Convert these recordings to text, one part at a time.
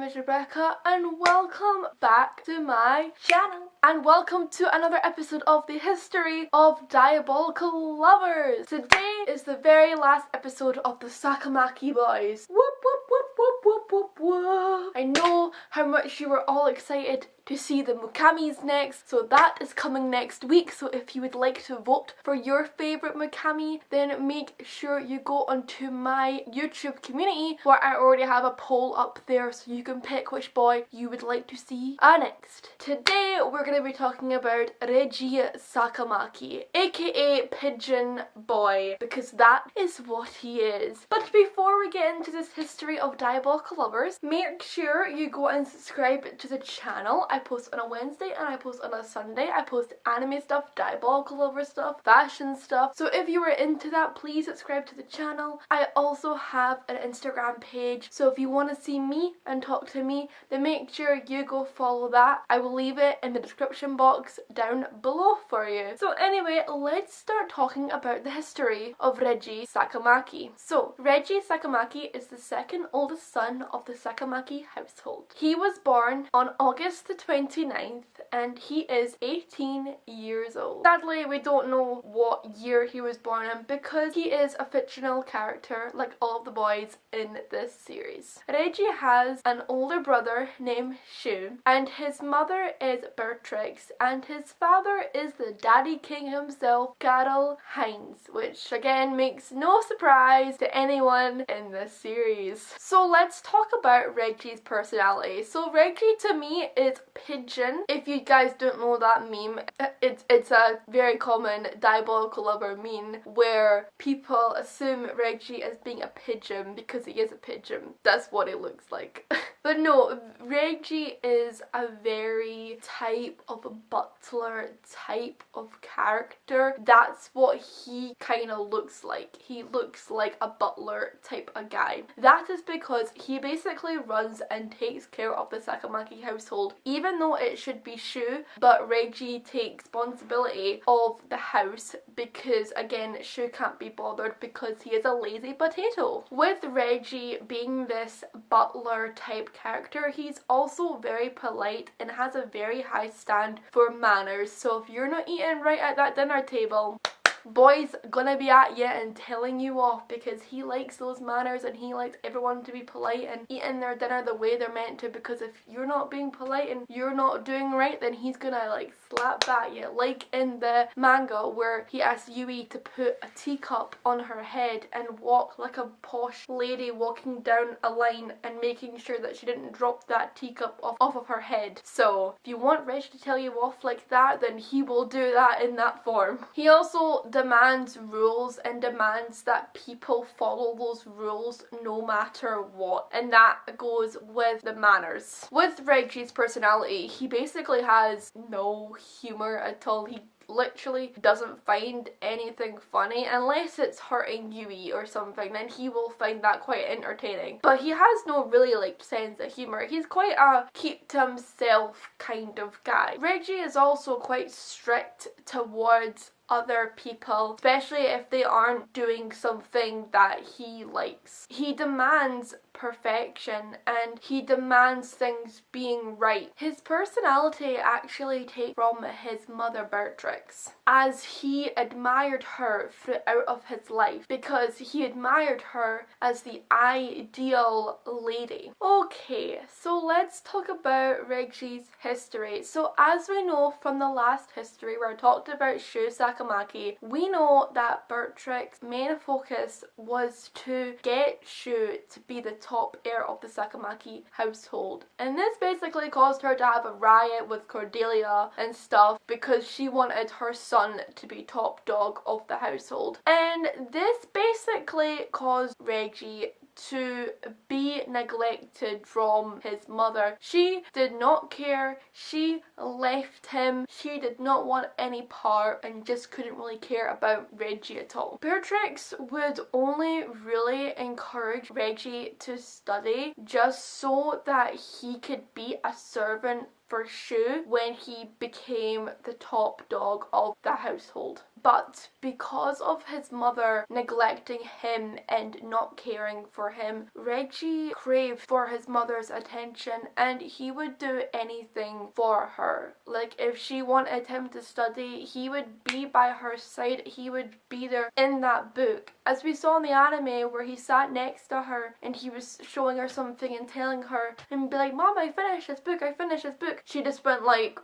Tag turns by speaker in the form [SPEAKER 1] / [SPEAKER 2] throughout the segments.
[SPEAKER 1] is Rebecca and welcome back to my channel. And welcome to another episode of the history of Diabolical Lovers. Today is the very last episode of the Sakamaki boys. Whoop whoop whoop whoop whoop whoop whoop. I know how much you were all excited to see the Mukamis next, so that is coming next week. So if you would like to vote for your favourite Mukami, then make sure you go onto my YouTube community where I already have a poll up there so you can pick which boy you would like to see next. Today we're going to be talking about Reiji Sakamaki, aka Pigeon Boy, because that is what he is. But before we get into this history of Diabolical Lovers, make sure you go and subscribe to the channel. I post on a Wednesday and I post on a Sunday. I post anime stuff, Diabolical Lover stuff, fashion stuff. So if you were into that, please subscribe to the channel. I also have an Instagram page, so if you want to see me and talk to me, then make sure you go follow that. I will leave it in the description box down below for you. So anyway, let's start talking about the history of Reiji Sakamaki. So Reiji Sakamaki is the second oldest son of the Sakamaki household. He was born on August the 29th and he is 18 years old. Sadly, we don't know what year he was born in because he is a fictional character like all of the boys in this series. Reiji has an older brother named Shu, and his mother is Bertrix, and his father is the Daddy King himself, Karl Heinz, which again makes no surprise to anyone in this series. So let's talk about Reiji's personality. So Reiji to me is pigeon. If you guys don't know that meme, it's a very common Diabolical Lover meme where people assume Reiji as being a pigeon because he is a pigeon. That's what it looks like. But no, Reiji is a very type of a butler type of character. That's what he kind of looks like. He looks like a butler type of guy. That is because he basically runs and takes care of the Sakamaki household, even though it should be Shu, but Reiji takes responsibility of the house because again Shu can't be bothered because he is a lazy potato. With Reiji being this butler type character, he's also very polite and has a very high stand for manners. So if you're not eating right at that dinner table, boy's gonna be at you and telling you off because he likes those manners and he likes everyone to be polite and eating their dinner the way they're meant to, because if you're not being polite and you're not doing right, then he's gonna like slap back at you, like in the manga where he asked Yui to put a teacup on her head and walk like a posh lady walking down a line and making sure that she didn't drop that teacup off of her head. So if you want Reg to tell you off like that, then he will do that in that form. He also demands rules and demands that people follow those rules no matter what, and that goes with the manners. With Reiji's personality, he basically has no humour at all. He literally doesn't find anything funny unless it's hurting Yui or something, then he will find that quite entertaining. But he has no really like sense of humour. He's quite a keep to himself kind of guy. Reiji is also quite strict towards other people, especially if they aren't doing something that he likes. He demands perfection and he demands things being right. His personality actually takes from his mother Bertrix, as he admired her throughout of his life because he admired her as the ideal lady. Okay, so let's talk about Reiji's history. So as we know from the last history where I talked about Shu Sakamaki, we know that Bertrix's main focus was to get Shu to be the top heir of the Sakamaki household, and this basically caused her to have a riot with Cordelia and stuff because she wanted her son to be top dog of the household, and this basically caused Reiji to be neglected from his mother. She did not care, she left him, she did not want any part and just couldn't really care about Reiji at all. Beatrix would only really encourage Reiji to study just so that he could be a servant for Shu when he became the top dog of the household. but because of his mother neglecting him and not caring for him, Reiji craved for his mother's attention, and he would do anything for her. Like, if she wanted him to study, he would be by her side, he would be there in that book. As we saw in the anime, where he sat next to her and he was showing her something and telling her and be like, Mom, I finished this book, I finished this book. She just went like,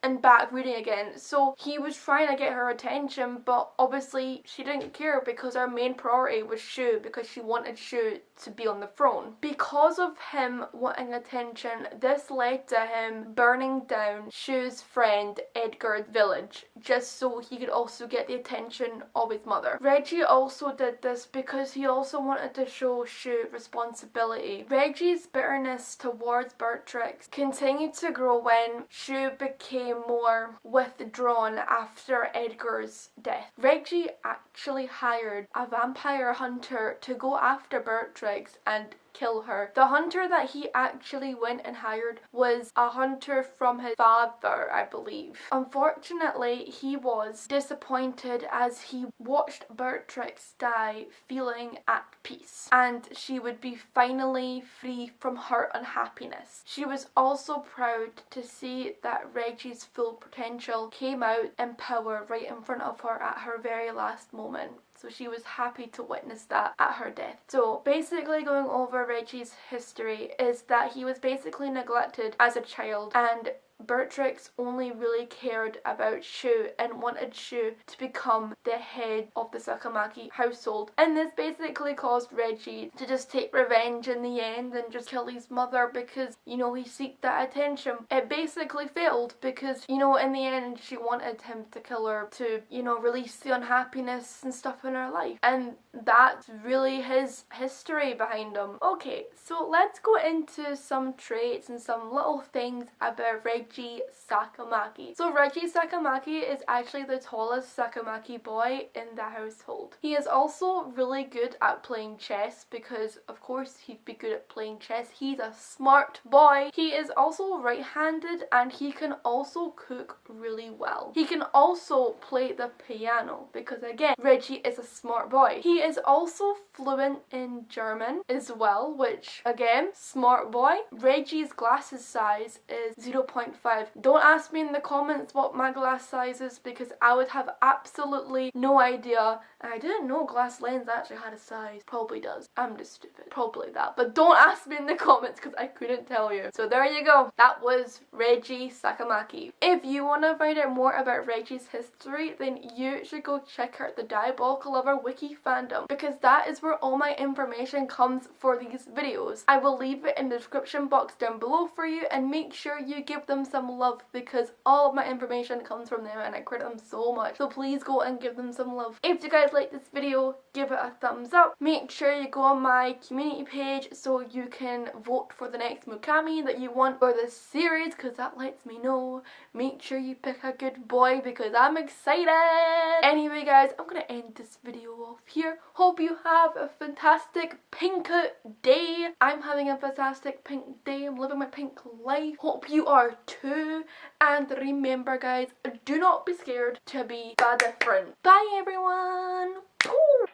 [SPEAKER 1] and back reading again. So he was trying to get her attention, but obviously she didn't care because her main priority was Shu, because she wanted Shu to be on the throne. Because of him wanting attention, this led to him burning down Shu's friend Edgar's village, just so he could also get the attention of his mother. Reiji also did this because he also wanted to show Shu responsibility. Reiji's bitterness towards Beatrix continued to grow when Shu became more withdrawn after Edgar's death. Reiji actually hired a vampire hunter to go after Beatrix and kill her. The hunter that he actually went and hired was a hunter from his father, I believe. Unfortunately, he was disappointed as he watched Beatrix die feeling at peace, and she would be finally free from her unhappiness. She was also proud to see that Reiji's full potential came out in power right in front of her at her very last moment. So she was happy to witness that at her death. So basically, going over Reiji's history is that he was basically neglected as a child, and Beatrix only really cared about Shu and wanted Shu to become the head of the Sakamaki household. And this basically caused Reiji to just take revenge in the end and just kill his mother because, you know, he seeked that attention. It basically failed because, you know, in the end she wanted him to kill her to, you know, release the unhappiness and stuff in her life. And that's really his history behind him. Okay, so let's go into some traits and some little things about Reiji Sakamaki. So Reiji Sakamaki is actually the tallest Sakamaki boy in the household. He is also really good at playing chess because of course he'd be good at playing chess. He's a smart boy. He is also right-handed and he can also cook really well. He can also play the piano because again, Reiji is a smart boy. He is also fluent in German as well, which again, smart boy. Reiji's glasses size is 0.5. Don't ask me in the comments what my glass size is because I would have absolutely no idea. And I didn't know glass lens actually had a size. Probably does. I'm just stupid. Probably that. But don't ask me in the comments because I couldn't tell you. So there you go. That was Reiji Sakamaki. If you want to find out more about Reiji's history, then you should go check out the Diabolical Lover wiki fandom because that is where all my information comes for these videos. I will leave it in the description box down below for you, and make sure you give them some love because all of my information comes from them and I credit them so much. So please go and give them some love. If you guys like this video, give it a thumbs up. Make sure you go on my community page so you can vote for the next Mukami that you want for this series because that lets me know. Make sure you pick a good boy because I'm excited. Anyway guys, I'm gonna end this video off here. Hope you have a fantastic pink day. I'm having a fantastic pink day. I'm living my pink life. Hope you are too. And remember guys, do not be scared to be different. Bye everyone. Ooh.